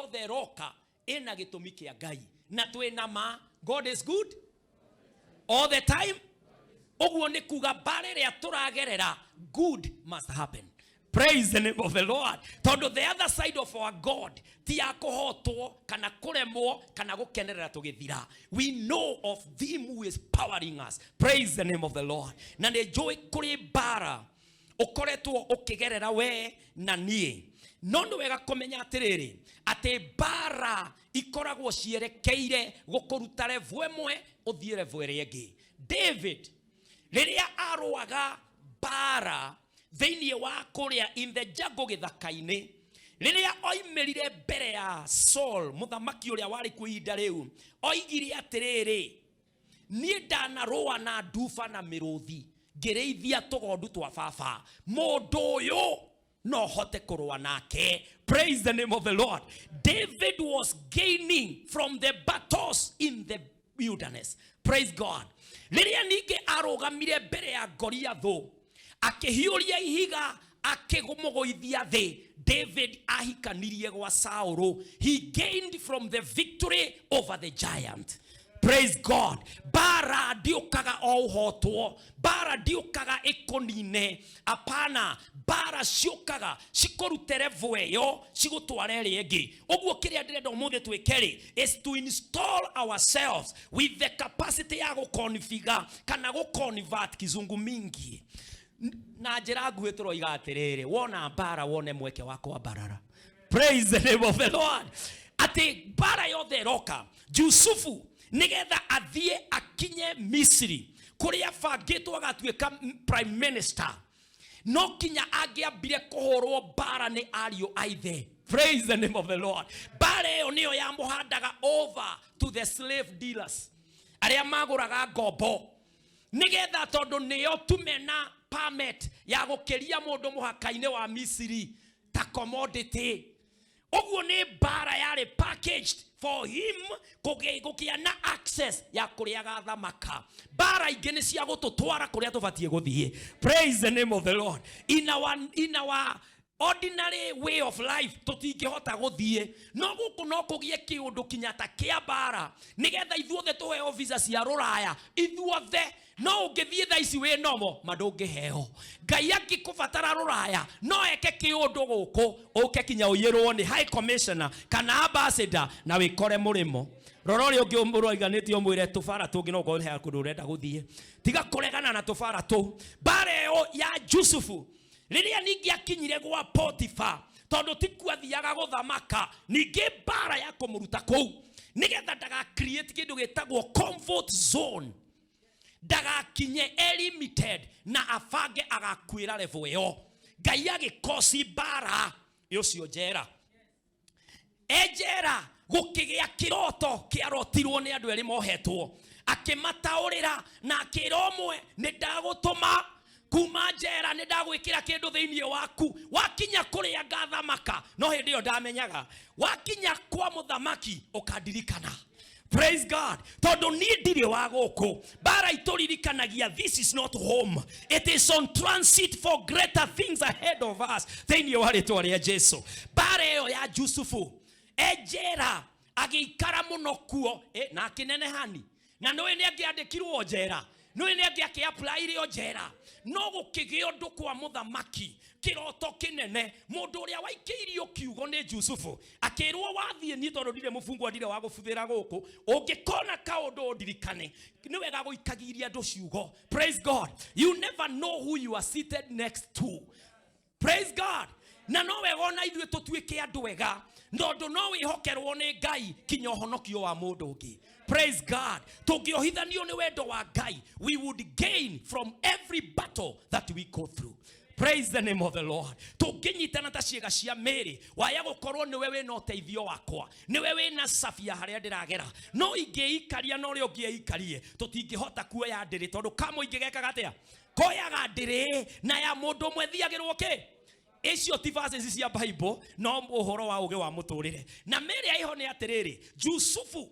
yothe roka ena gitumi kia Ngai na twina ma. God is good all the time. Oguo ni kuga bare ria turagerera good must happen. Praise the name of the Lord. Tondo the other side of our God ti akohotwo kana kuremwo kana gukenerera tugithira. We know of him who is powering us. Praise the name of the Lord. Na ne joy kuri bara ukoretwo ukigerera we na nie. Nondo wega komenya atiriri ati bara ikoragwo cierekeire gukuruta revu emwe uthie revu ere ingi. David riria arwaga bara theinie wa kuria in the jungle githaka-ini riria oimerire mbere ya Saul muthamaki uria wari kuinda riu oigire atiriri nie ndanarua na nduba na miruthi ngireithia tugondu twa baba mundu uyu no hote kurua nake. Praise the name of the Lord. David was gaining from the battles in the wilderness. Praise God. Riria ninge arogamire mbere ya Goliathu akihiuria ihiga akigumugoithia thi, David ahikanirie gwa Saul. He gained from the victory over the giant. Praise God. Bara diokaga ohotwo, bara diokaga ekonine, apana bara siokaga sikorutere voeyo sigutware rege. Oguo kiria ndirenda umuthi twikeri is to install ourselves with the capacity ya gukonfigure kana guconvert kizungu mingi. Na njira nguhe turoiga atiriri wona bara wone mweke wako barara. Praise the name of the Lord. Ati bara yothe roka Yusufu nigetha athie akinye Misiri kuria fangitwo agatuika prime minister no kinya angiambire kuhorwo bara ni ario aithe. Praise the name of the Lord. Bara yo niyo yamuhandaga over to the slave dealers aria maguraga ngombo nigetha tondu niyo tumena permit ya gukiria mundu muhaka-ini wa Misiri ta commodity. Oguo ni bara yari packaged for him kugia na access ya kuriaga thamaka. Bara ingi ni cia gututwara kuria tubatie guthie. Praise the name of the Lord. In our ordinary way of life tutingihota guthie no guku no kugie kiundu kinyata kia bara nigetha ithuothe tuhe visa cia ruraya ithuothe no ungithie thaici we nomo madungiheo Ngai angikubatara ruraya no eke kiundu guku uke kinya uyirwo ni high commissioner kana ambassador na wikore murimo rorori ungi umuriganitio umwire tubara tungi no go he kundu urenda guthie tiga kuregana na tubara tu. Bare ya Yusufu riria ningi akinyire gwa Potiphar tondu tikwathiaga guthamaka ningi bara ya kumuruta kou nigetha daga create kindu gitagwo comfort zone daga kinye limited na afange agakwira level yo. Ngai agikosi bara yocio njera ejera gukigia kiroto kiarotirwo ni andu eri mohetwo akimataurira na kiromwe ni ndagutuma kuma njera ni ndagwikira kindu theinie waku wakinya kuria ngathamaka no hindi yo ndamenyaga wakinya kwa muthamaki ukadirikana. Praise God. Tondu ni ndiri wa guku bara ituririkanagia this is not home, it is on transit for greater things ahead of us. Theinie wa ritwa ria Jesu. Bara yo ya Yusufu ejera agiikara muno kuo na akinenehani na noe ni angiandikirwo njera noe ni angi apply rio njera no gukigio ndu kwa muthamaki kiroto kinene mundu uria waikiirio kiugo ni Yusufu akirwo wathie ni tondu ndire mufungwa ndire wa gubuthira guku ungikona kaundu ndirikane ni wega guikagiria ndu ciugo. Praise God. You never know who you are seated next to. Praise God. Na no wega ona ithuĩ tutuĩke andu wega nondu no wihokerwo ni Ngai kinya honokio wa mundu ungi. Praise God. Tungiohithanio ni wendo wa Ngai, we would gain from every battle that we go through. Praise the name of the Lord. Tunginyitana ta ciega cia meri waya gukorwo ni wewe no teithio wakwa ni wewe na safia haria ndiragera no ingiikaria no ri ungiikarie tutingihota kuoya ndiri tondu kamo ingigekaga atia koyaga ndiri na ya mundu mwe thiagirwo ki icio ti verses cia Bible no uhoro wa uge wa muturire. Na meri aiho ni atiriri Yusufu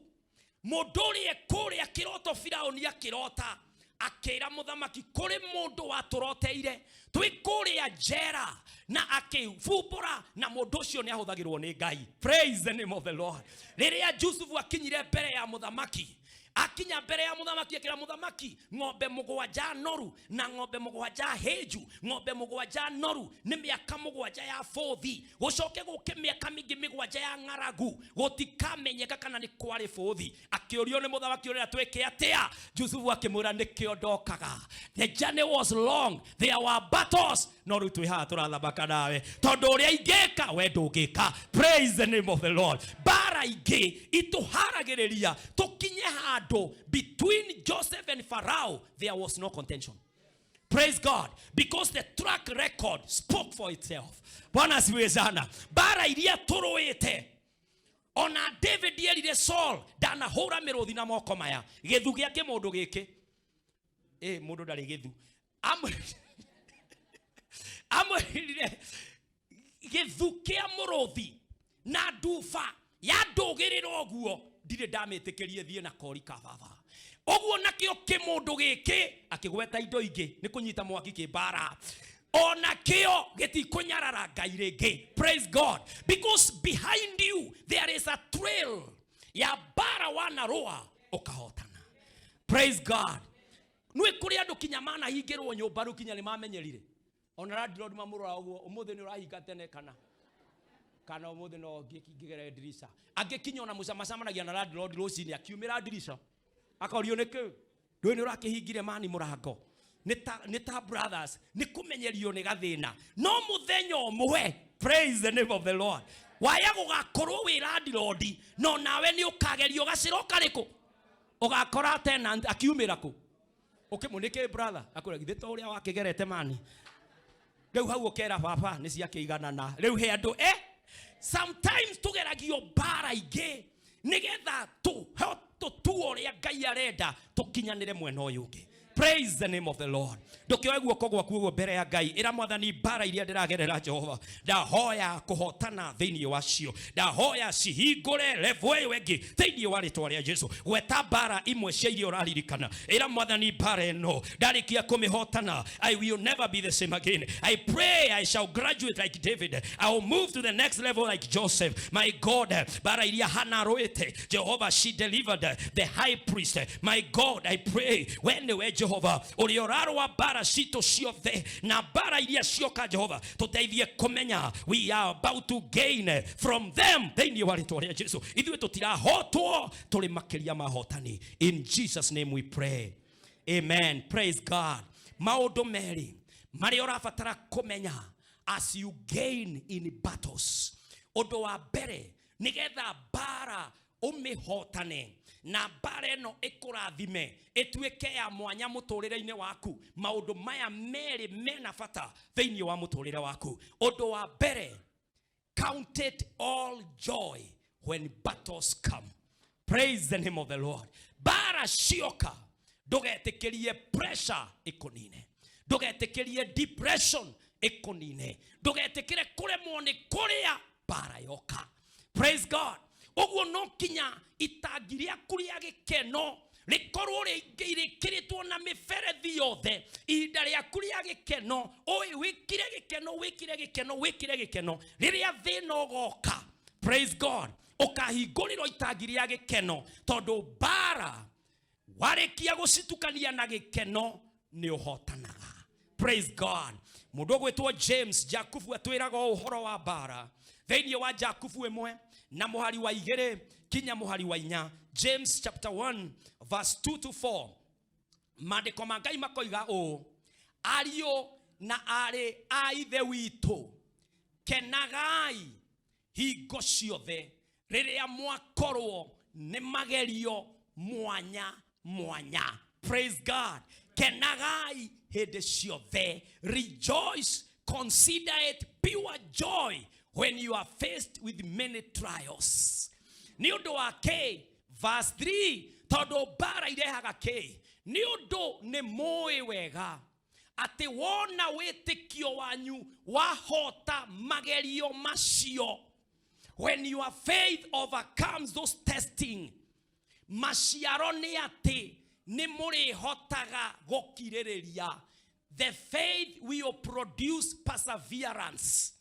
muduri ekuria kiroto Firauni akirota akira muthamaki kuri mundu watoroteire twikuria jera na akifumbura na mundu ucio ni ahuthagirwo ni Ngai. Praise the name of the Lord. Riria Yusufu akinyire mbere ya muthamaki, akinya mbere ya muthamaki akira muthamaki ng'ombe mugwanja noru na ng'ombe mugwanja heju, ng'ombe mugwanja noru ni miaka mugwanja ya fothi, gucoke guke miaka mingi migwanja ya ng'aragu gutikamenyeka kana ni kwari fothi. Akiorio ni muthamaki uria tweke atia, Yusufu akimura nikio ndokaga. The journey was long, there were battles, no ru twiha turathamaka nawe tondu uria ingeka we ndungika. Praise the name of the Lord. Bara ingi ituharagiriria tukinye hado between Joseph and Pharaoh there was no contention. Praise God, because the track record spoke for itself. Bwana asifiwe sana. Bara iria turuite ona David yerire Saul ndanahura miruthi na moko maya githu giake mundu giki mundu ndari githu amwirire githu kia muruthi na nduba ya ndugirira oguo ndire ndamitikirie thie na kori ka baba oguo nakio kimundu giki akigweta indo ingi ni kunyita mwaki kibara ona kio gitikunyarara Ngai ringi. Praise God, because behind you there is a trail ya bara wana roa ukahotana. Praise God. Nui kuri andu kinyamana hingirwo nyumba ru kinya ni mamenyerire ona landlord mamurora oguo umuthi ni urahinga tene kana umuthi no ngigere dirisha angikinya ona mucamacamanagia na landlord rucini akiumira dirisha akaorio niki ndui ni urakihingire mani murango nita brothers ni kumenyerio ni gathina no muthenya umwe. Praise the name of the Lord. Waya gugakorwo wi landlord no nawe ni ukagerio gaciro kariku ugakora tenant akiumira ku ukimunike brother akora githito uria wakigerete mani riu hau ukera baba ni cia kiiganana riu he andu sometimes tugeragio bara ingi nigetha tuo uria Ngai arenda tukinyanire mwena uyu ungi. Praise the name of the Lord. Ndukioe guoko gwaku guo mbere ya Ngai ira mwathani bara iria ndiragerera Jehova ndahoya kuhotana thiini wacio ndahoya cihingure level iyo ingi thiini wa ritwa ria Jesu gweta bara imwe cia iria uraririkana ira mwathani bara eno ndarikia kumihotana I will never be the same again. I pray I shall graduate like David. I will move to the next level like Joseph. My God, bara iria hana roete Jehovah, she delivered the high priest. My God, I pray when we Jehova uliorarwa bara sito ciothe na bara iria cioka Jehova tuteithie kumenya we are about to gain from them thiini wa ritwa ria Jesu ithuĩ tutirahotwo turi makiria mahotani. In Jesus name we pray, amen. Praise God. Maundu meri mari urabatara kumenya as you gain in battles. Undu wa mbere nigetha bara umihotane na bara no ikurathime etuike ya mwanya muturire-ini waku maundu maya meri mena bata thiini wa muturire waku. Undu wa mbere, count it all joy when battles come. Praise the name of the Lord. Bara cioka ndugetikirie pressure ikunine, ndugetikirie depression ikunine, ndugetikire kuremwo ni kuria bara yoka. Praise God. Oguo no kinya itagiria kuria gikeno rikorwo rikiritwo na miferethi yothe ihinda ria kuria gikeno oi wikire gikeno riria thina ugoka. Praise God, ukahingũrirwo itagiria gikeno tondu bara warikia gucitukania na gikeno ni uhotanaga. Praise God. Mundu gwitwo James Jakubu atwiraga uhoro wa bara thiini wa Jakubu 1 na muhari wa 2 kinya muhari wa 4. James chapter 1 verse 2 to 4. Mandiko ma Ngai makoiga ario na ari a ithe witu kenagai hingo ciothe riria mwakorwo ni magerio mwanya mwanya. Praise God. Kenagai hede ciothe, rejoice, consider it pure joy when you are faced with many trials. Ni undu wa ke verse 3 tondu bara irehaga ke ni undu ni moi wega ati wona witikio wanyu wahota magerio macio. When your faith overcomes those testing, maciaro ni ati ni muri hotaga gukirireria. The faith will produce perseverance.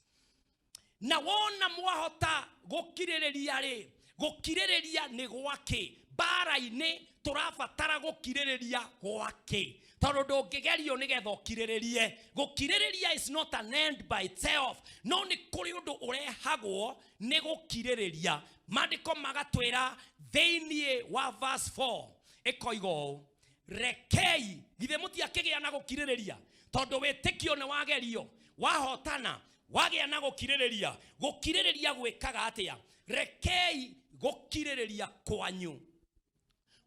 Na wona mwahota gukirireria ri, gukirireria ni gwake. Bara-ini turabatara gukirireria gwake. Tondu ndungigerio nigetha ukirirerie. Gukirireria is not an end by itself. No ni kuri undu urehagwo ni gukirireria. Maandiko magatwira thiini wa verse 4 ikoigo rekei githe mutiakigea na gukirireria tondu witikio ni wagerio wahotana wagea na gukirireria. Gukirireria gwikaga atia? Rekei gukirireria kwanyu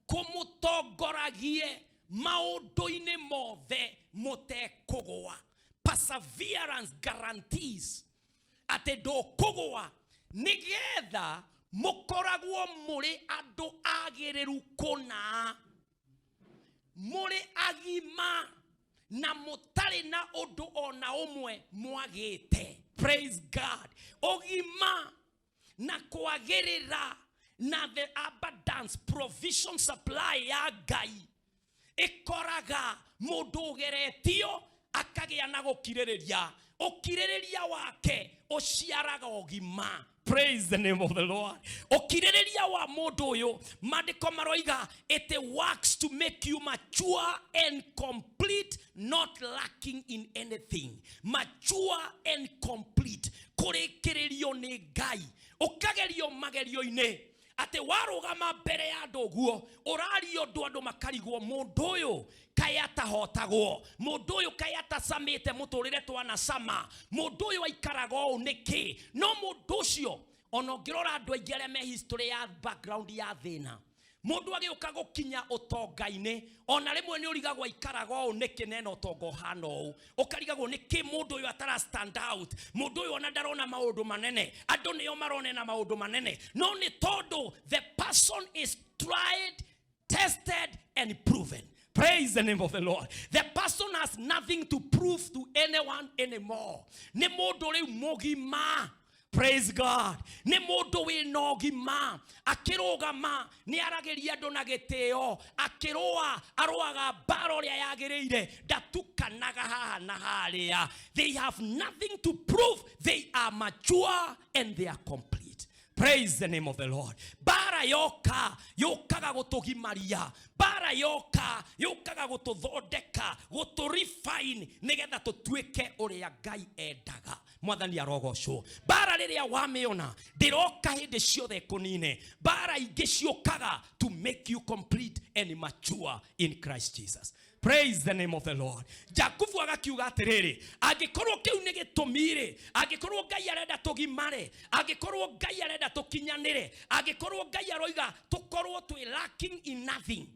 kumutongoragie maundu-ini mothe mutekugwa. Perseverance guarantees ati ndukugwa nigetha mukoragwo muri andu agiriru kuna, muri agima na mutari na undu ona umwe mwagite. Praise God. Ogima na kwagirira na the abundance provision supply ya Ngai ikoraga mundu geretio akagia na gukirireria. Ukirireria wake uciaraga ogima. Praise the name of the Lord. Ukirireria wa mundu uyu maandiko maroiga it works to make you mature and complete, not lacking in anything. Mature and complete. Kurikiririo ni Ngai. Ukagerio magerio-ini ate warugama mbere ya ndoguo urario ndu makarigwo mundu uyu kayata hotagwo, mundu uyu kayata samite muturire twana sama, mundu uyu aikarago niki. No mundu ucio onongirora andu aingi aria me history ya background ya thina, mundu agiuka gukinya utonga-ini ona rimwe ni urigagwo aikarago niki nena utongo hano ukarigagwo niki mundu uyu atara stand out, mundu uyu ona ndarona maundu manene, andu niyo marone na maundu manene. No ni tondu the person is tried, tested and proven. Praise the name of the Lord. The person has nothing to prove to anyone anymore. Ni mundu riu mugima. Praise God. Ni mundu wina ogima akirugama ni arageria andu na gitio akirua aruaga baro ria yagiriire ndatukanaga haha na haria. They have nothing to prove. They are mature and they are complete. Praise the name of the Lord. Bara yoka yokaga gutugimaria, bara yoka yokaga gututhondeka, guturefine nigetha tutuike uria Ngai endaga. Mwathani arogocwo. Bara riria wamiona ndiroka hindi ciothe kunine. Bara ingi ciokaga to make you complete and mature in Christ Jesus. Praise the name of the Lord. Jakubu agakiuga atiriri, agikorwo kiu ni gitumire, agikorwo Ngai arenda tugimare, agikorwo Ngai arenda tukinyanire, agikorwo Ngai aroiga tukorwo twi lacking in nothing,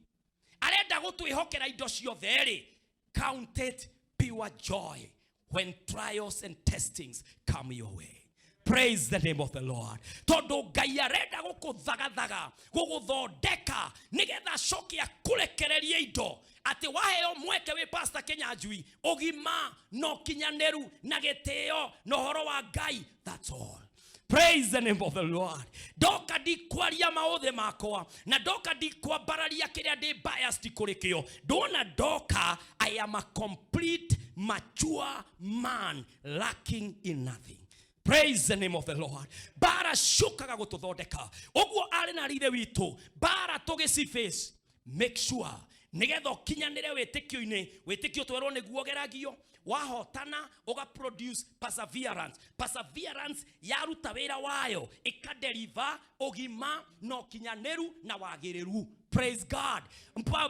arenda gutwihokera indo ciothe ri, count it pure joy when trials and testings come your way. Praise the name of the Lord. Tondu Ngai arenda gukuthagathaga, guguthondeka nigetha coki akurekererie indo. Ati waheo mweke we Pastor Kenyanjui ogima no kinyaneru na gitio no horo wa Ngai. That's all. Praise the name of the Lord. Doka di kwaria maothe makwa na doka di kwambararia kiria ndi biased kurikio. Dona doka I am a complete mature man lacking in nothing. Praise the name of the Lord. Bara shukaga gututhondeka. Ogwo ari na rire witu. Bara tugisi face. Make sure nigetha ukinyanire witikio-ini, witikio twerwo niguo geragio, wahotana uga produce perseverance. Perseverance yaruta wira wayo ikadeliver ogima no kinyaneru na wagiriru. Praise God.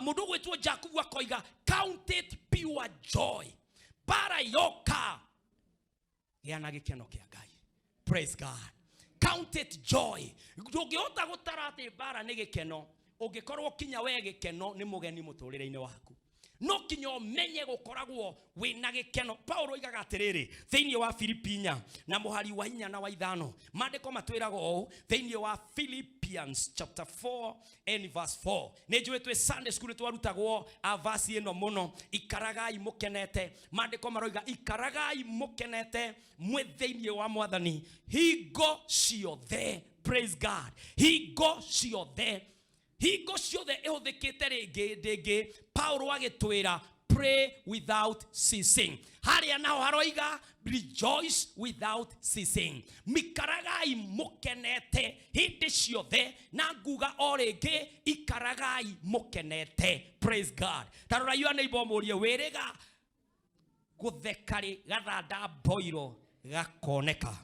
Mundu gwitwo Jakubu akoiga count it pure joy. Bara yoka yana gikeno kia Ngai. Praise God. Count it joy. Ndungihota gutara ati bara ni gikeno. Ungikorwo kinya we gikeno ni mugeni muturire-ini waku. No kinya umenye gukoragwo wina gikeno. Paulo oigaga atiriri thiini wa Filipinya na muhari wa 4 na wa 5 maandiko matwirago thiini wa Philippians chapter 4 and verse 4. Nejuwe twe Sunday school twarutagwo a verse ino muno, ikaragai mukenete. Maandiko maroiga ikaragai mukenete mwe thiini wa Mwathani hingo ciothe. Praise God. Hingo ciothe. hingo ciothe ihuthikite ringi Paulo agitwira pray without ceasing. Haria naho haroiga rejoice without ceasing. Mikaragai mukenete hindi ciothe, na nguga o ringi ikaragai mukenete. Praise God. Tarora yua neighbor murie wiriga guthekari gathanda boiro gakoneka.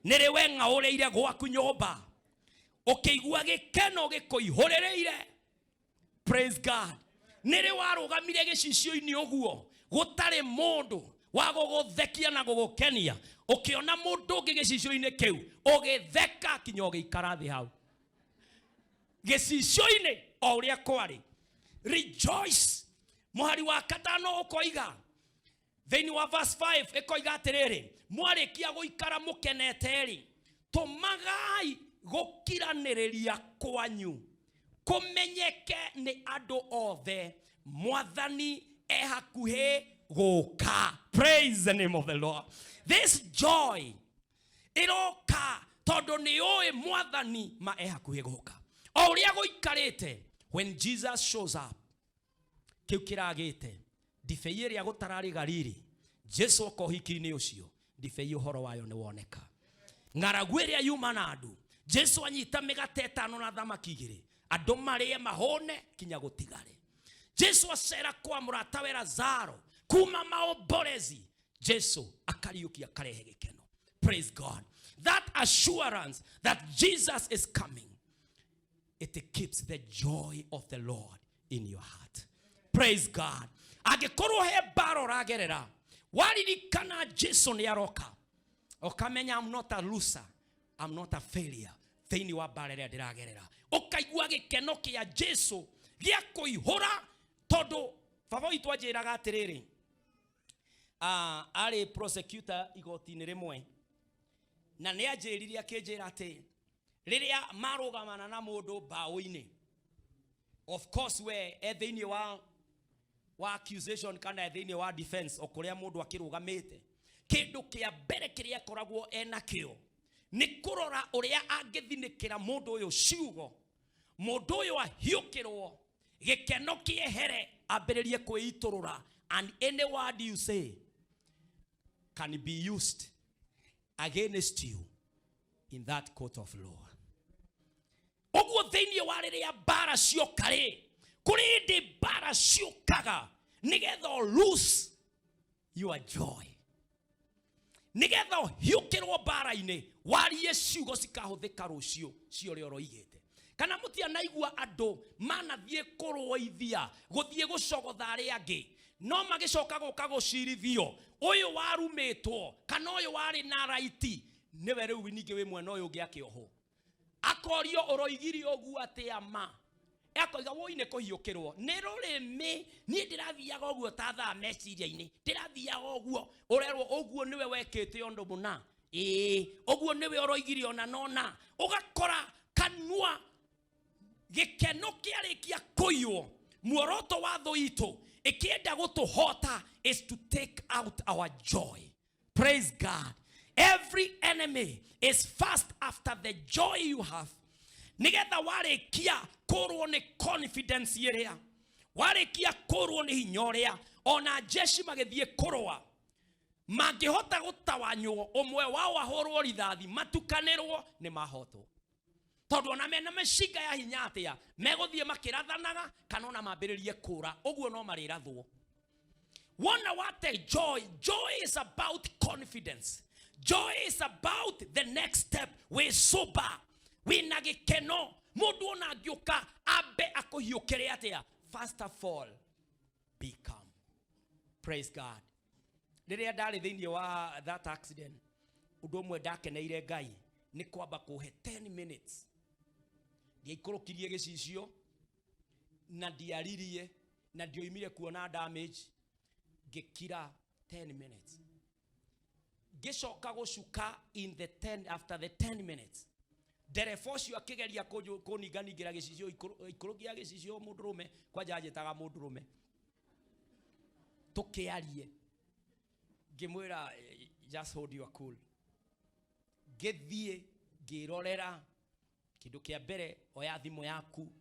Niriwe ngaureire gwaku nyumba ukigua gikeno gikuihorereire. Praise God. Nere warugamire gicicio-ini uguo gutare mundu wa guguthekia na gugukenia, ukiona mundu ungi gicicio-ini kiu ugitheka kinya ugiikara thi hau gicicio-ini o uria kwari. Rejoice. Muhari wa katano ukoiga thini wa verse 5 ikoiga atiriri, mwarikia guikara mukeneteri, tumagai gukiraniriria kwanyu kumenyeke ni andu othe mwathani ehakuhe guka. Praise the name of the Lord. This joy iroka tondu ni oi mwathani ma ehakuhe guka. O uria guikarite, when Jesus shows up, kiu kiragite ndibei iria gutarari gariri, Jesu okohiki-ini ucio ndibei uhoro wayo ni woneka. Ng'aragu iria yuma na andu, Jesu anyita migate 5 na thamaki 2, andu marie mahone kinya gutigare. Jesu acera kwa muratawe Lazaro kuma maomborezi, Jesu akariukia karehe gikeno. Praise God. That assurance that Jesus is coming, it keeps the joy of the Lord in your heart. Praise God. Agekoro he baro ragerera, waririkana Jesu ni aroka, okamenya I'm not a loser, I'm not a failure. Thini wa barere ndiragerera, ukaigua gikeno kia Jesu gia kuihura. Todo baba itu ajiraga atiriri, ari prosecutor igoti-ini rimwe, na ni ajiriri akijira ati riria marugamana na mundu bao-ini, of course we thini wa accusation kana thini wa defense okuria mundu akirugamite, kindu kia mbere kiria koragwo enakio ni kurora uria angithinikira mundu uyu ciugo, mundu uyu ahiukirwo gikeno kiehere ambiririe kuiturura, and any word you say can be used against you in that court of law. Oguo thini wa riria bara ciokari kuri ndi bara ciokaga nigetha lose your joy, nigetha hiukirwo bara-ini warie ciugo cikahuthika rucio cio rio roigite. Kana mutia naigua andu manathie kuroithia guthie gucogotha aria angi, no magicoka guka gucirithio uyu warumitwo kana uyu wari na raiti, niwe riu ningi wi mwena uyu ungi akioho akorio uroigirio ogu atia ma akoiga woine kuhiukirwo ni rurimi, ni ndirathiaga oguo ta thaa meciria-ini, ndirathiaga oguo urerwo oguo niwe wekite undu muna, oguo niwe uroigirio na nona, ugakora kanua gikeno kiarikia kuiyo. Muoroto wa tho itu ikienda gutuhota is to take out our joy. Praise God. Every enemy is fast after the joy you have. Nigetha warikia kurwo ni confidence iria, warikia kurwo ni hinya uria ona jeshi magithie kurwa mangihota gutawanywo, umwe wao ahorwo rithathi matukanirwo ni mahotwo, tondu ona mena meshiga ya hinya atia meguthie makirathanaga kana ona mambiririe kura, uguo no marirathwo. Wonder what a joy. Joy is about confidence. Joy is about the next step. We sober, we nagikeno, mundu ona agiuka abe akuhiukire atia, first of all be calm. Praise God. Riria ndari thini wa that accident, undu mwe ndakeneire Ngai ni kwamba kuhe 10 minutes ndiaikurukirie gicicio na ndiaririe na ndioimire kuona damage, gikira 10 minutes, gicoka gucuka in the 10 after the 10 minutes. Derefo cio akigeria kuniganigira gicicio ikurukia gicicio mundurume kwa jajetaga mundurume tukiarie, ngimwira just hold your cool, githie ngirorera kindu kia mbere oya thimu yaku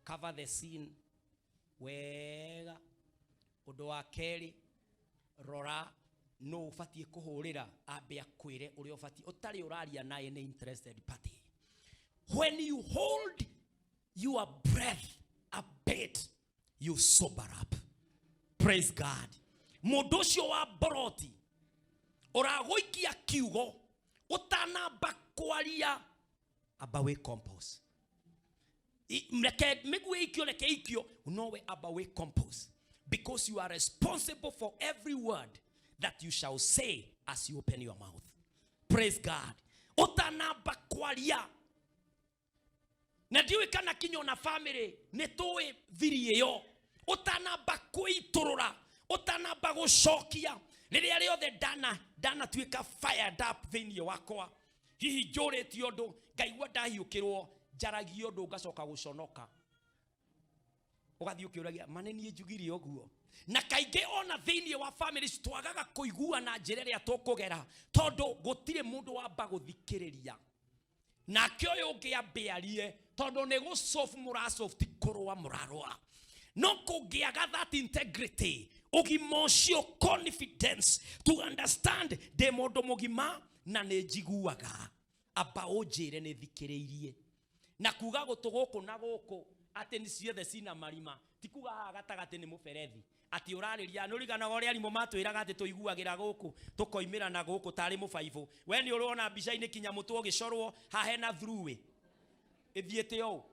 cover the scene wega. Undu wa keri, rora no ufatie kuhurira ambe akwire uri ufatie utari uraria naye ni interested party. When you hold your breath a bit, you sober up. Praise God. Modosio wa boroti oragoikia kiugo utana bakwaria abawe compose. Megwe ikyo unowe abawe compose, because you are responsible for every word that you shall say as you open your mouth. Praise God. Utana bakwaria na diwe kana kinyo na family netoe thiri yo utana bakuiturura utana bagushokia riria riothe dana tuika fired up thini wakwa hihi njureti undu ngaigua ndahiukirwo jaragio undu ngacoka guconoka ugathii ukiuragia maneni njugiri oguo. Na kainge ona thini wa family twagaga kuigua na njira ria tukugera tondu gutire mundu wamba guthikiriria na kyo ungi ambiarie tondu ne go soft murasoft kurwa murarwa no kugiaga that integrity ugimocio confidence to understand the modo mugima na ne jiguaga aba ojire ne thikiriirie na kuga gutuguku na guku ati ni ciothe cina marima tikuga gatagati ni muberethi ati urariria nurigana gore arimo matwiraga ati tuiguagira guku tukoimira na guku tari mubaibu we ni urona mbica-ini kinyamutu gicorwo hahena through ithiete yo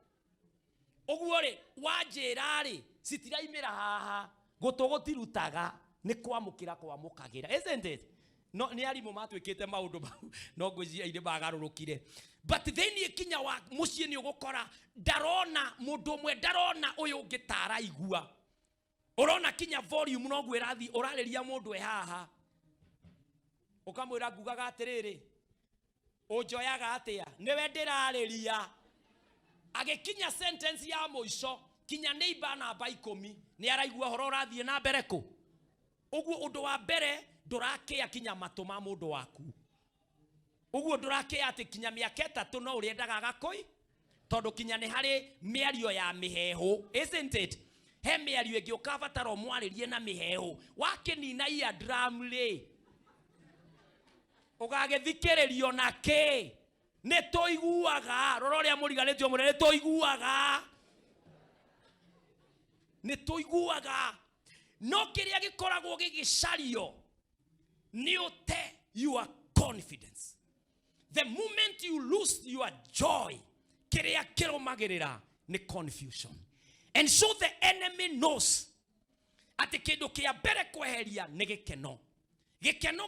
oguo ri wanjira ri citiraimira haha gutugutirutaga ni kwamukira kwamukagira, isn't it? No ni arimo matwikite maundu bau no ngwiciria ire bagarurukire, but then ikinya wa mucie ni ugukora darona mundu mwe darona uyu ngitara igua urona kinya volume no gwirathi urariria mundu haha ukamwira ngugaga atiriri ujoyaga atia niwe ndirariria agikinya sentence ya muico kinya neighbor namba 10 ni araigua horo urathie na mbere ku uguo undu wa mbere ndurakia kinya matuma mundu waku uguo ndurakia ati kinya miaka 3 no uriendaga gakoi tondu kinya ni hari miario ya mihehu, isn't it? He miario egi ukabatara mwaririe na mihehu wakinina ia dramle ugagithikiririo nake ne toiguaga rororia muriganitio murere toiguaga ne toiguaga no kiria gikoragwo gigicario ni ute your confidence. The moment you lose your joy kiria kiromagirira ni confusion. And so the enemy knows ati kindu kia mbere kweheria ni gikeno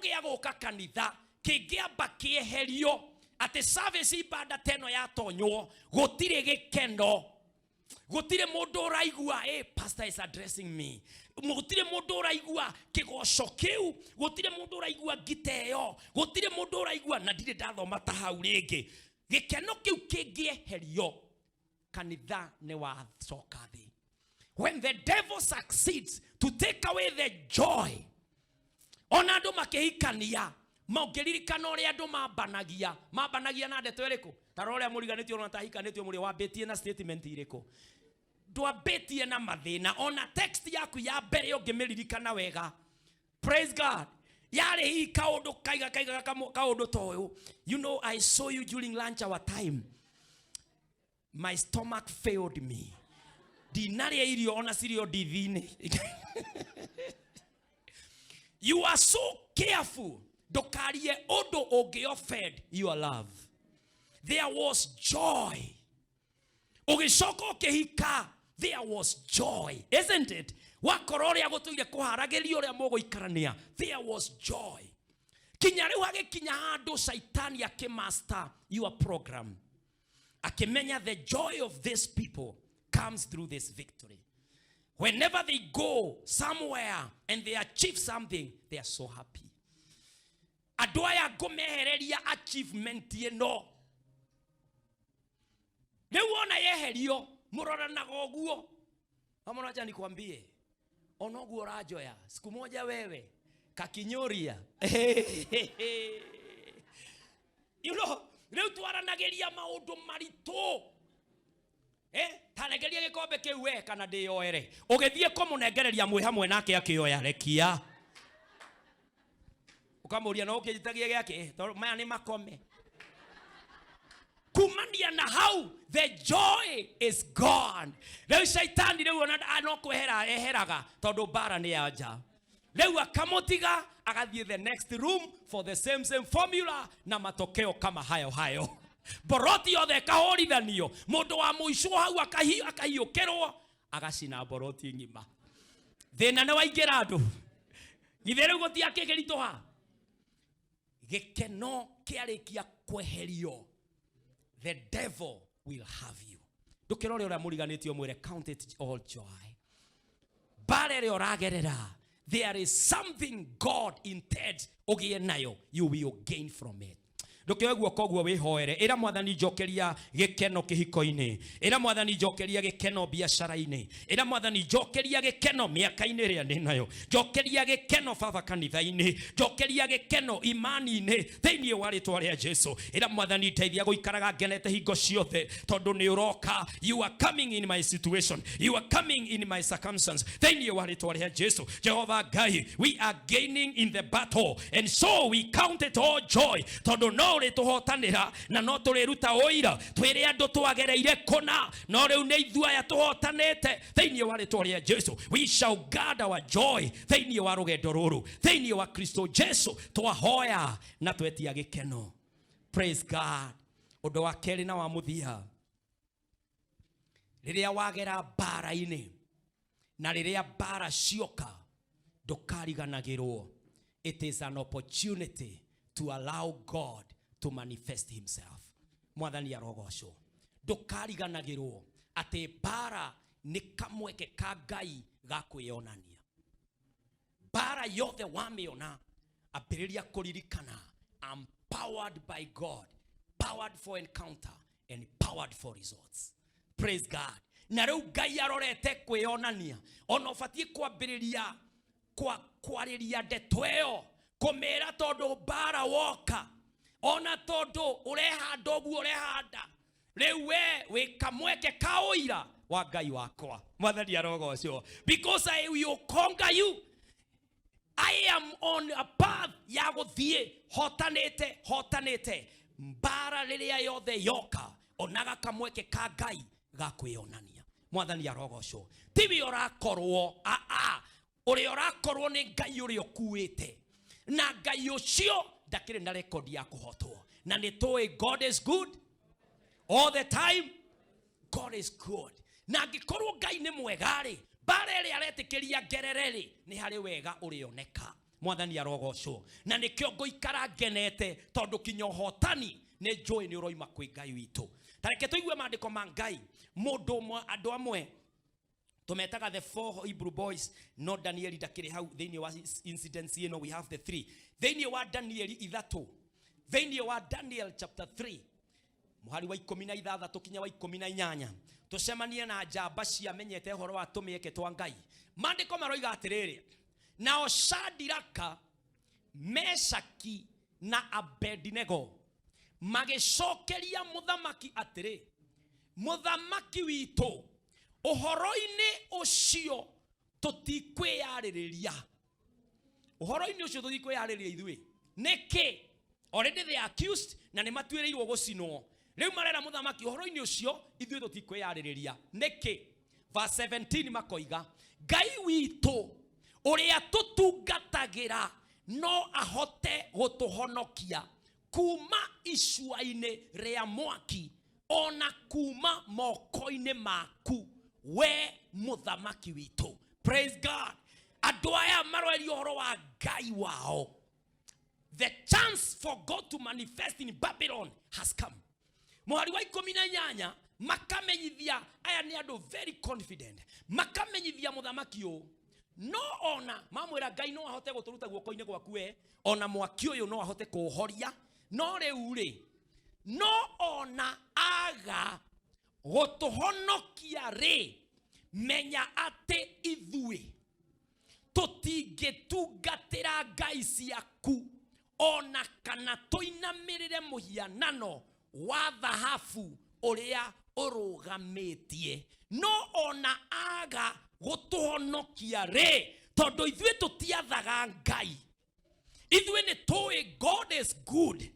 gia guka kanitha kingiamba kieherio ati service ibada teno ya tonywo gutire gikeno gutire mundu uraigua pastor is addressing me gutire mundu uraigua kigoco kiu gutire mundu uraigua giteyo gutire mundu uraigua na ndire ndathoma ta hau ringi gikeno kiu kingieherio kanitha ne wa sokathi. When the devil succeeds to take away the joy ona andu makihikania maungiririkana uria andu mambanagia na ndeto iriku taroria muriganitio ona tahikanitio muri wambitie na statement iriku ndwambitie na mathina ona text yaku ya mbere ungimeririkana wega. Praise God. Yari hi kaundu kaiga kaundu toyu. You know, I saw you during lunch hour time. My stomach failed me. Dinaria irio ona sirio divine. You are so careful. Dokarie odo oge offered your love. There was joy. Ogishoko kehika. There was joy. Isn't it? Wakororia gotuire kuharagerio ria mogo ikarania. There was joy. Kinyari wage kinyahando saitani akemaster your program. Akimenya the joy of these people comes through this victory. Whenever they go somewhere and they achieve something, they are so happy. Adoya gomehereria achievement yeno. Newona yeherio murora nagoguo. Amona acha nikwambie. Onoguo rajoya. Siku moja wewe kakinyoria. You know, leo twaranageria maundu marito. tanegeria gikombe kiu we kana ndioere ugithie kumunengereria mwi hamwe nake akioya rekia ukamuria no ukijitagia giake maya ni makome kumania na hau the joy is gone. Leo shaitani leo anokwehera eheraga tondu bara ni anja leo akamutiga agathie the next room for the same formula na matokeo kama hayo boroti yothe kahorithanio mundu wa muico hau akahiukerwo agacina boroti ngima thina na waingira andu githere gutia kigiritoha gikeno kiarikia kweherio the devil will have you. Ndukirore ura muriganitio mwire count it all joy. Barere oragerera there is something God intends ogie nayo you will gain from it. Ndukegwo kogwo wihoere ira mwathani njokeria gikeno kihiko-ini ira mwathani njokeria gikeno biashara-ini ira mwathani njokeria gikeno miaka-ini ria ndi nayo njokeria gikeno baba kanitha-ini njokeria gikeno imani-ini thiini wa ritwa ria Jesu ira mwathani ndeithia guikaraga ngenete hingo ciothe tondu ni uroka you are coming in my situation you are coming in my circumstance thiini wa ritwa ria Jesu Jehova Ngai we are gaining in the battle and so we count it all joy tondu no tuhotanira na no turiruta oira twire andu twagereire kona no riu ni ithuaya tuhotanite thiini wa ritwa ria Jesu we shall guard our joy thiini wa rugendo ruru thiini wa Kristo Jesu twahoya na twetia gikeno. Praise God. Undu wa keri na wa muthia riria wagera bara-ini na riria bara cioka ndukariganagirwo it is an opportunity to allow God to manifest himself. Mwathani arogocwo ndukariganagirwo ati bara ni kamweke ka Ngai ga kwionania bara yothe wamiona ambiriria kuririkana I'm powered by God, powered for encounter and powered for results. Praise God. Na riu Ngai arorete kwionania ona ubatie kwambiriria kwariria ndeto iyo kumera tondu bara woka ona tondu urehanda oguo urehanda riu we kamweke kaoira wa Ngai wakwa mwathani arogocwo because I will conquer you. I am on a path ya guthie hotanite mbara riria yothe yoka onaga kamweke ka Ngai ga kwionania mwathani arogocwo tibi orakorwo uri orakorwo ni Ngai uri okuite na Ngai ucio ndakire na record ya kuhotwo na ni toy God is good all the time. God is good na ngikorwo Ngai ni mwega ri bare ri aretikiria ngerereri ni hari wega urioneka mwathani arogocwo na nikio ngoikara ngenete tondu kinyo hotani ni joy ni uroima kwi Ngai witu. Tareke tuigue maandiko ma Ngai mundu andu amwe tumetaga the four Hebrew boys no Daniel dakire hau thiini wa incidents ino we have the three thiini wa Daniel ithatu thiini wa Daniel chapter 3 muhari wa 16 kinya wa 18 tucemanie na njamba cia menyete horo wa tumieke twa Ngai. Maandiko maroiga atiriri nao Shadiraka Meshaki na Abednego magicokeria muthamaki atiri muthamaki witu uhoro-ini ucio tutikwiyaririria uhoro-ini ucio tutikwiyaririria ithui niki already they accused na ni matuireirwo gucinwo riu marera muthamaki uhoro-ini ucio ithui tutikwiyaririria niki verse 17 makoiga Ngai witu uria tutungatagira no ahote gutuhonokia kuma icua-ini ria mwaki ona kuma moko-ini maku we muthamaki witu. Praise God. Andu aya maroerio horo wa Ngai wao. The chance for God to manifest in Babylon has come. Muhari wa 18 makamenyithia aya ni andu very confident makamenyithia muthamaki u no ona mamwira Ngai no ahote guturuta guoko-ini gwaku we ona mwaki uyu no ahote kuhoria no riu ri no ona aga gutuhonokia ri menya ate ithui tutingitungatira Ngai ciaku ona kana tuinamirire muhianano wa thahabu uria urugametie no ona aga gutuhonokia re tondu ithuĩ tutiathaga Ngai. Ithuĩ nĩ tũĩ God is good,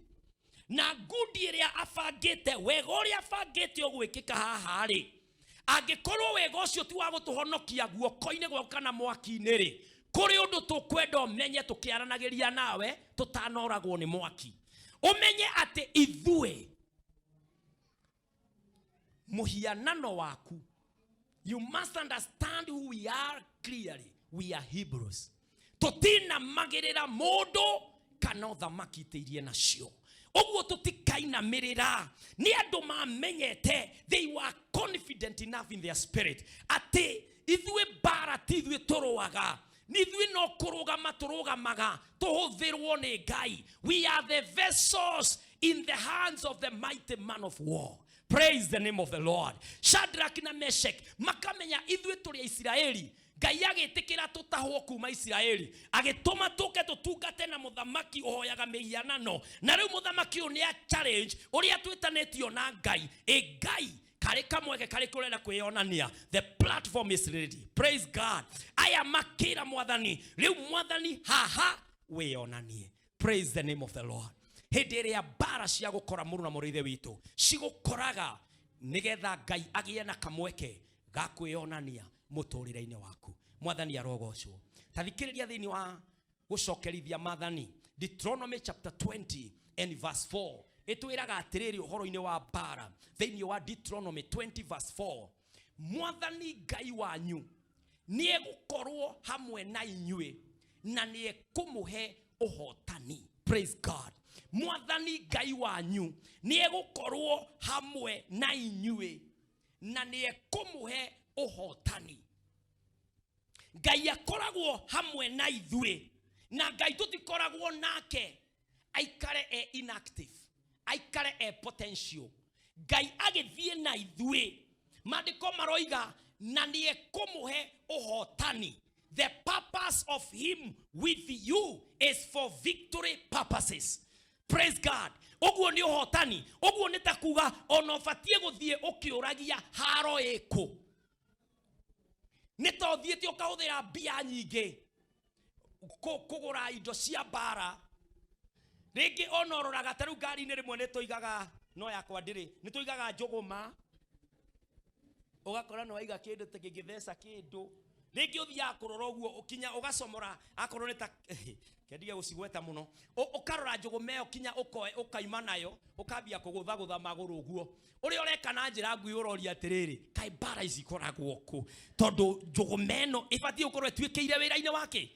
na good iria abangĩte wega ũrĩa abangĩte ũgwĩkĩka haha rĩ, angĩkorwo wega ũcio ti wa gũtũhonokia guoko-inĩ gwaku kana mwaki-inĩ rĩ, kũrĩ ũndũ tũkwenda ũmenye tũkĩaranagĩria nawe tũtanoragwo nĩ mwaki. Ũmenye atĩ ithuĩ mũhianano waku, you must understand who we are clearly. We are Hebrews. Tutina magirira mũndũ kana ũthamaki itĩirie nacio. Ũguo tutikainamirira ni andu mamenyete, they were confident enough in their spirit ati ithuĩ bara ti ithuĩ tũrũaga, ni ithuĩ no kũrũgama tũrũgamaga tũhũthĩrwo nĩ Ngai. We are the vessels in the hands of the mighty man of war. Praise the name of the Lord. Shadrach na Meshach makamenya ithuĩ tũrĩ Isiraeli. Ngai agĩtĩkĩra tũtahwo kuma Isiraeli, agĩtũma tũke tũtungate na mũthamaki ũhoyaga mĩhianano. Na rĩu mũthamaki ũyũ nĩ a challenge ũrĩa twĩtanĩtio na Ngai. Ngai karĩ kamweke karĩ kũrenda kwĩonania. The platform is ready. Praise God. Aya makĩra mwathani, rĩu mwathani haha wĩonanie. Praise the name of the Lord. Hĩndĩ ĩrĩa bara cia gũkora mũrũ na mũrĩithe witũ cigũkoraga, nĩgetha Ngai agĩe na kamweke ga kwĩonania mũtũrĩre-inĩ waku. Mwathani arogocwo. Tathikĩrĩria thĩinĩ wa gũcokerithia maathani, Deuteronomy chapter 20 and verse 4 ĩtwĩraga atĩrĩrĩ ũhoro-inĩ wa bara. Thĩinĩ wa Deuteronomy 20 verse 4, mwathani Ngai wanyu nĩ egũkorwo hamwe na inyuĩ na nĩ ekũmũhe ũhotani. Praise God. Mwathani Ngai wanyu nĩ egũkorwo hamwe na inyuĩ na nĩ ekũmũhe ũhotani. Ngai akoragwo hamwe na ithuĩ, na Ngai tũtikoragwo nake aikare inactive, aikare potential. Ngai agĩthiĩ na ithuĩ, maandĩko maroiga na nĩ ekũmũhe ũhotani. The purpose of him with you is for victory purposes. Praise God. Ũguo nĩ ũhotani. Ũguo nĩ ta kuga ona ũbatiĩ gũthiĩ ũkĩũragia haro ĩkũ. Nĩta ũthiĩte ũkahũthĩra mbia nyingĩ kũgũra indo cia bara. Rĩngĩ ona ũroraga ta rĩu ngari-inĩ rĩmwe nĩ tũigaga, no yakwa ndĩrĩ, nĩ tũigaga njũgũma, ũgakora no waiga kĩndũ ta kĩngĩtheca kĩndũ. Rĩngĩ ũthiaga kũrora ũguo ũkinya ũgacomora akorwo nĩ ta kendige gũcigweta mũno, ũkarora njũgũma ĩyo kinya ũkaima nayo ũkambia kũgũthagũtha magũrũ ũguo. Ũrĩa ũreka na njĩra ngui ũroria atĩrĩrĩ, kaĩ bara ici ikoragwo kũ? Tondũ njũgũma ĩno ĩbatiĩ gũkorwo ĩtuĩkĩire wĩra-inĩ wake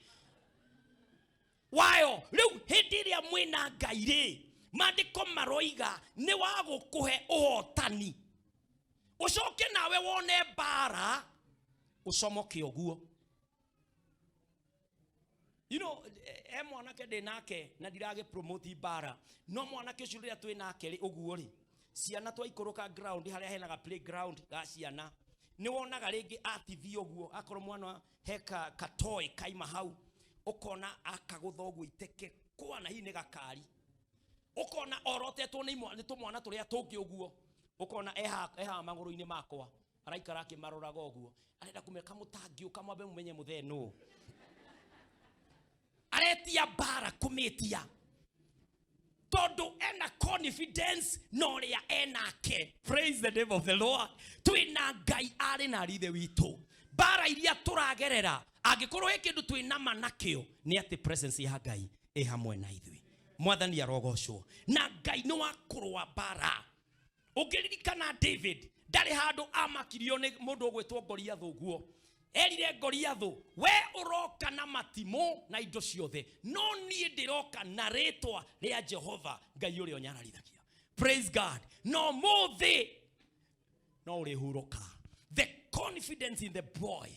wayo. Rĩu hĩndĩ ĩrĩa mwĩna Ngai rĩ, maandĩko maroiga nĩ wa gũkũhe ũhotani. Ũcoke nawe wone bara usomoke oguo. You know, mwanake ndĩ nake na ndirage promote bara, no mwanake ũcio rĩrĩa twĩ nake rĩ ũguo rĩ, ciana twaikũrũka ground harĩa henaga playground ga ciana, nĩ wonaga rĩngĩ atithi ũguo, akorwo mwana heka katoy kaima hau, ũkona akagũtha ũguo iteke kwana hihi nĩ gakari, ũkona orotetwo nĩ tũmwana tũrĩa tũngĩ ũguo, ũkona eha magũrũ-inĩ makwa araikara akĩmaroraga ũguo, arenda kũmeka mũtangi ũkamwambe mũmenye mũthee nũ. Aretia bara kũmĩtia tondu ena confidence no ria enake. Praise the name of the Lord. Twina Ngai arĩ na rithe witũ. Bara iria tũragerera angĩkorwo he kĩndũ twĩna manakĩo nĩ atĩ presence ya Ngai ĩ hamwe na ithuĩ. Mwathani arogocwo. Na Ngai nĩ wa kũrũa bara. Ũngĩririkana David ndarĩ handũ amakirio nĩ mũndũ ũgwĩtwo Goliath ũguo. Erire Goliath, we ũroka na matimũ na indo ciothe, no niĩ ndĩroka na rĩtwa rĩa Jehova Ngai ũrĩa ũnyararithagia. Praise God. No mũthĩ no ũrĩhurũka. The confidence in the boy.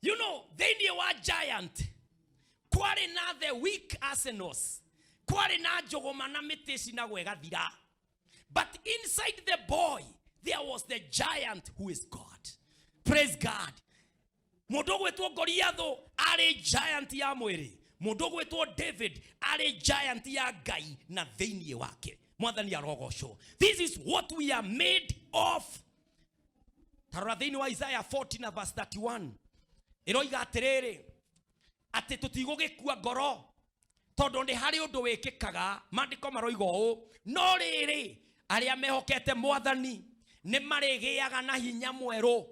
You know, thĩinĩ wa giant kwarĩ na the weak arsenals, kwarĩ na njũgũma na mĩtĩ cinagwo ĩgathira. But inside the boy there was the giant who is God. Praise God. Mũndũ gwĩtwo Goliath arĩ giant ya mwĩrĩ. Mũndũ gwĩtwo David arĩ giant ya Ngai na thĩinĩ wake. Mwathani arogocwo. This is what we are made off. Tarora thĩinĩ wa Isaiah 40 na verse 31. Ĩroiga atĩrĩrĩ, atĩ tũtigũgĩkua ngoro tondũ nĩ harĩ ũndũ wĩkĩkaga. Maandĩko maroiga ũũ, no rĩrĩ arĩa mehokete Mwathani nĩ marĩgĩaga na hinya mwerũ,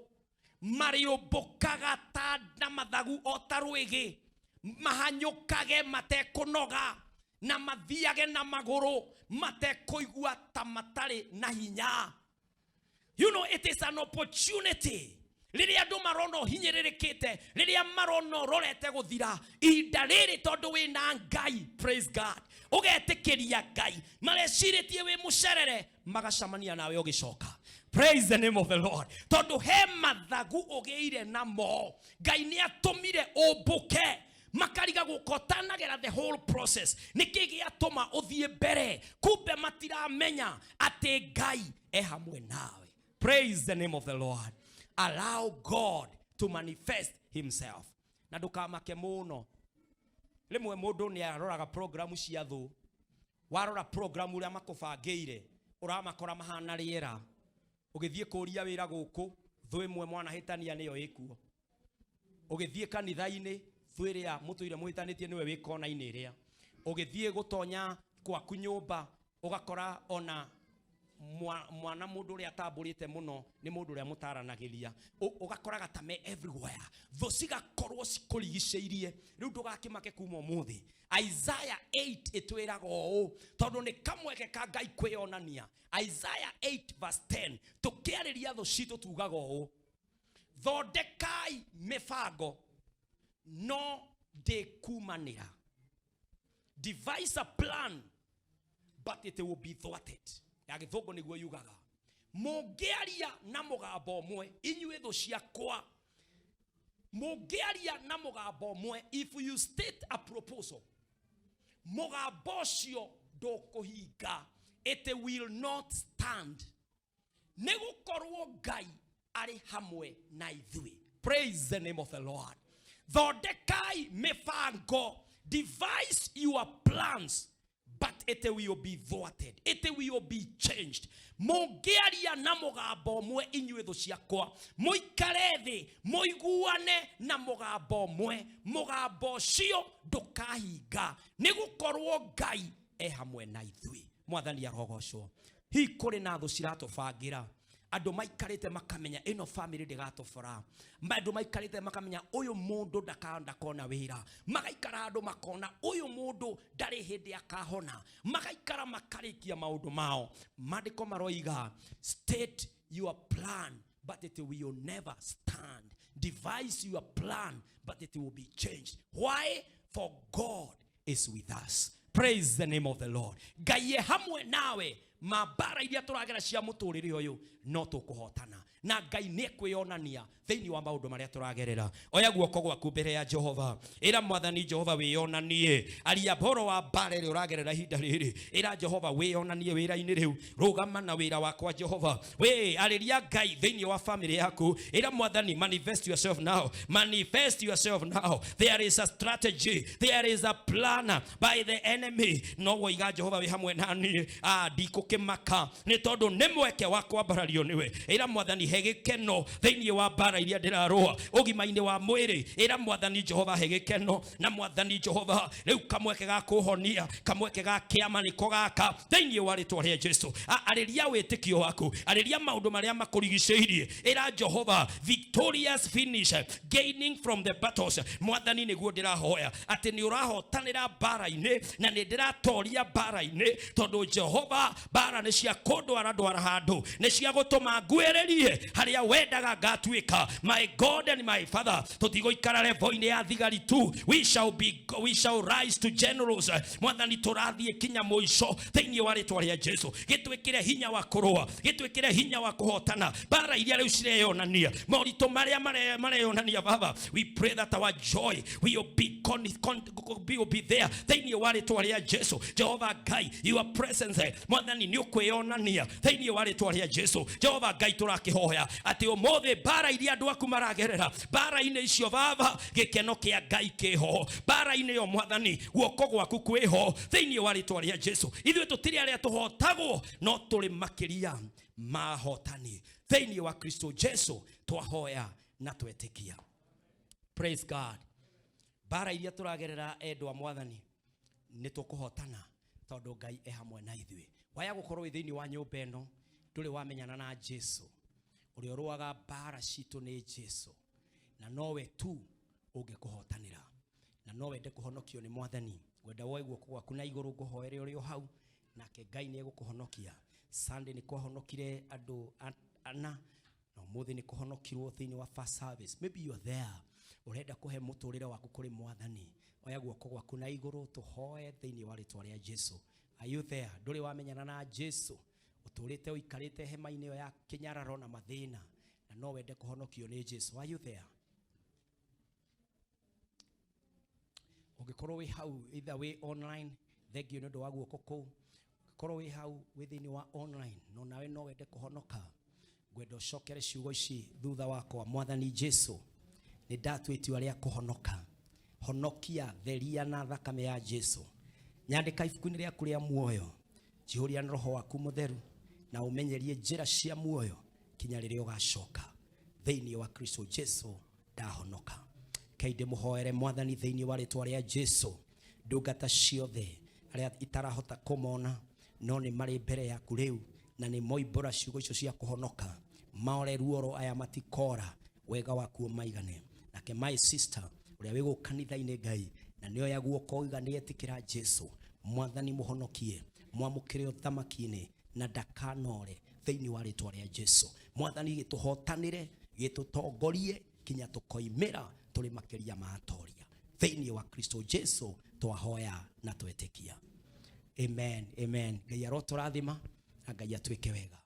marĩũmbũkaga ta na mathagu o ta rwĩgĩ, mahanyũkage matekũnoga, na mathiage na magũrũ matekũigua ta matarĩ na hinya. You know, it is an opportunity. Riria andu marono hinyĩrĩrĩkĩte, riria marono rorete gũthira, ihinda rĩrĩ tondũ wĩna Ngai, praise God, ũgetĩkĩria Ngai, marecirĩtie wĩ mũcerere, magacamania nawe ũgĩcoka. Praise the name of the Lord. Tondũ he mathagu ũgĩire namo, Ngai nĩ atũmire ũmbũke, makariga gũkotanagĩra the whole process. Nĩkĩ gĩatũma ũthiĩ mbere, kumbe matiramenya atĩ Ngai e hamwe nawe. Praise the name of the Lord. Allow God to manifest himself. Na ndukamake muno. Rimwe mundu ni aroraga programu cia thu. Warora programu uria makubangĩire, uramakora mahana riera. Ugithie kuria wira guku, thu imwe mwana hitania niyo ikuo. Ugithie kanitha-ini, thu iria mutuire muhitanitie niwe wikona-ini iria. Ugithie gutonya kwaku nyumba, ugakora ona mwana mundu ria tambũrĩte muno ni mundu ria mutaranagĩria, ugakoraga tame everywhere, tho cigakorwo cikurigicĩirie. Riu ndugakimake kuma ũmũthĩ. Isaiah 8 itwiraga ũũ, tondũ ni kamweke ka Ngai kwĩonania. Isaiah 8 verse 10, tukĩarĩria thũ citũ tugaga ũũ, thondekai mĩbango no ndĩkumanĩra, devise a plan but it will be thwarted. Ya gĩthũngũ nĩguo yugaga, mũngĩaria na mũgambo ũmwe inyuĩ thũ ciakwa, mũngĩaria na mũgambo ũmwe, if you state a proposal, mũgambo ũcio ndũkũhinga, it will not stand. Nĩgũkorwo Ngai arĩ hamwe na ithuĩ. Praise the name of the Lord. Thondekai mĩbango, devise your plans, but it will be thwarted. It will be changed. Mũngĩaria na mũgambo ũmwe inyuĩ thũ ciakwa, mũikare thĩ mũiguane na mũgambo ũmwe, mũgambo ũcio ndũkahinga, nĩgũkorwo Ngai e hamwe na ithuĩ. Mwathani arogocwo. Hihi kũrĩ na thũ ciratũbangĩra, andũ maikarĩte makamenya ĩno family ndĩgatũbora, andũ maikarĩte makamenya ũyũ mũndũ ndakona wĩra, magaikara andũ makona ũyũ mũndũ ndarĩ hĩndĩ akahona, magaikara makarĩkia maũndũ mao. Maandĩko maroiga, state your plan but it will never stand, devise your plan but it will be changed. Why? For God is with us. Praise the name of the Lord. Ngai e hamwe nawe, mabara iria turagera cia muturire uyu no tukuhotana, na Ngai nĩ kwĩonania thĩinĩ wa maũndũ marĩa tũragerera. Oya guoko gwaku mbere ya Jehova, ĩra Mwathani Jehova wĩonanie, aria boro wa mbara ĩrĩa ũragerera ihinda rĩrĩ, ĩra Jehova wĩonanie wĩra-inĩ rĩu, rũgama na wĩra wakwa Jehova, we arĩria Ngai thĩinĩ wa family yaku, ĩra Mwathani manifest yourself now, manifest yourself now. There is a strategy, there is a plan by the enemy. No woiga Jehova wĩ hamwe naniĩ, ndikũkĩmaka nĩ tondũ nĩ mweke wa kwambarario nĩwe. Ĩra Mwathani he gĩkeno thĩinĩ wa mbara iria ndĩrarũa, ũgima-inĩ wa mwĩrĩ, ĩra Mwathani Jehova he gĩkeno, na Mwathani Jehova rĩu kamweke ga kũhonia, kamweke ga kĩama nĩko gaka thĩinĩ wa rĩtwa rĩa Jesũ. Arĩria wĩtĩkio waku, arĩria maũndũ marĩa makũrigicĩirie, ĩra Jehova victorious finish, gaining from the battles. Mwathani nĩguo ndĩrahoya atĩ nĩ ũrahotanĩra mbara-inĩ na nĩ ndĩratoria mbara-inĩ, tondũ Jehova mbara nĩ cia kũndwara ndwara handũ, nĩ cia gũtũma ngwĩrĩrie harĩa wendaga ngatuĩka. My God and my Father, tũtigũikara level-inĩ ya thigari tu, we shall rise to generals. Mwathani tũrathiĩ kinya mũico thĩinĩ wa rĩtwa rĩa Jesũ, gĩtwĩkĩre hinya wa kũrũa, gĩtwĩkĩre hinya wa kũhotana mbara iria rĩu cireyonania, moritũ marĩa mareyonania. Baba, we pray that our joy will be there thĩinĩ wa rĩtwa rĩa Jesũ. Jehova Ngai, your presence Mwathani nĩ ũkwĩonania thĩinĩ wa rĩtwa rĩa Jesũ. Jehova Ngai tũrakĩhoya atĩ ũmũthĩ mbara iria andũ aku maragerera, mbara-inĩ icio Baba gĩkeno kĩa Ngai kĩho, mbara-inĩ yo Mwathani guoko gwaku kwĩho thĩinĩ wa rĩtwa rĩa Jesũ. Ithuĩ tũtirĩ arĩa tũhotagwo, no tũrĩ makĩria mahotani thĩinĩ wa Kristo Jesu twahoya na twetikia. Praise God. Bara iria tũragerera endwa mwathani nĩ tũkũhotana tondũ Ngai e hamwe na ithuĩ. Waya gũkorwo thĩinĩ wa nyũmba ĩno ndũrĩ wamenyana na Jesu. Ũrĩa ũrũaga bara citũ nĩ Jesu. Na nowe tu ũngĩkũhotanĩra. Na no wende kũhonokio nĩ mwathani. Wenda woe guoko gwaku na igũrũ ngũhoere ũrĩ o hau nake Ngai nĩ egũkũhonokia. Sunday nĩ kwahonokire andũ ana na ũmũthĩ nĩ kũhonokirwo thĩinĩ wa first service. Maybe you're there. Urenda kuhe mũtũrĩre waku kũrĩ mwathani. Oya guoko gwaku na igũrũ tũhoe thĩinĩ wa rĩtwa rĩa Jesu. Are you there? Ndũrĩ wamenyana na Jesu. Ũtũrĩte ũikarĩte hema-inĩ ĩyo ya kĩnyararo na mathĩna na no wende kũhonokio nĩ Jesu. Are you there? Ũngĩkorwo wĩ hau either wĩ online, thengio nĩ ũndũ wa guoko kũu. Ũngĩkorwo wĩ hau wĩ thĩinĩ wa online no nawe no wende kũhonoka, ngwenda ũcokere ciugo ici thutha wakwa. Mwathani Jesu, nĩ ndatuĩte itua rĩa kũhonoka. Honokia, theria na thakame ya Jesu. Nyandĩka ibuku-inĩ rĩaku rĩa muoyo. Jihũria na roho waku mũtheru na ũmenyerie njĩra cia muoyo kinya rĩrĩa ũgacoka. Thĩinĩ wa Kristo Jesu ndahonoka. Kainde mũhoere mwathani thĩinĩ wa rĩtwa rĩa Jesu. Ndungata ciothe arĩa itarahota kũmona no nĩ marĩ mbere yaku rĩu na nĩ moimbũra ciugo icio cia kũhonoka. Maore ruoro aya matikora, wega waku maigane. Nake my sister ũrĩa wĩ gũkũ kanitha-inĩ Ngai na nĩ oya guoko oiga nĩ etĩkĩra Jesu, mwathani mũhonokie, mwamũkĩre ũthamaki-inĩ na ndakanore thĩinĩ wa rĩtwa rĩa Jesu. Mwathani gĩtũhotanĩre, gĩtũtongorie kinya tũkoimĩra tũrĩ makĩria ma atoria. Thĩinĩ wa Kristo Jesu twahoya na twetikia. Amen, amen. Ngai arotũrathima na Ngai atuĩke wega.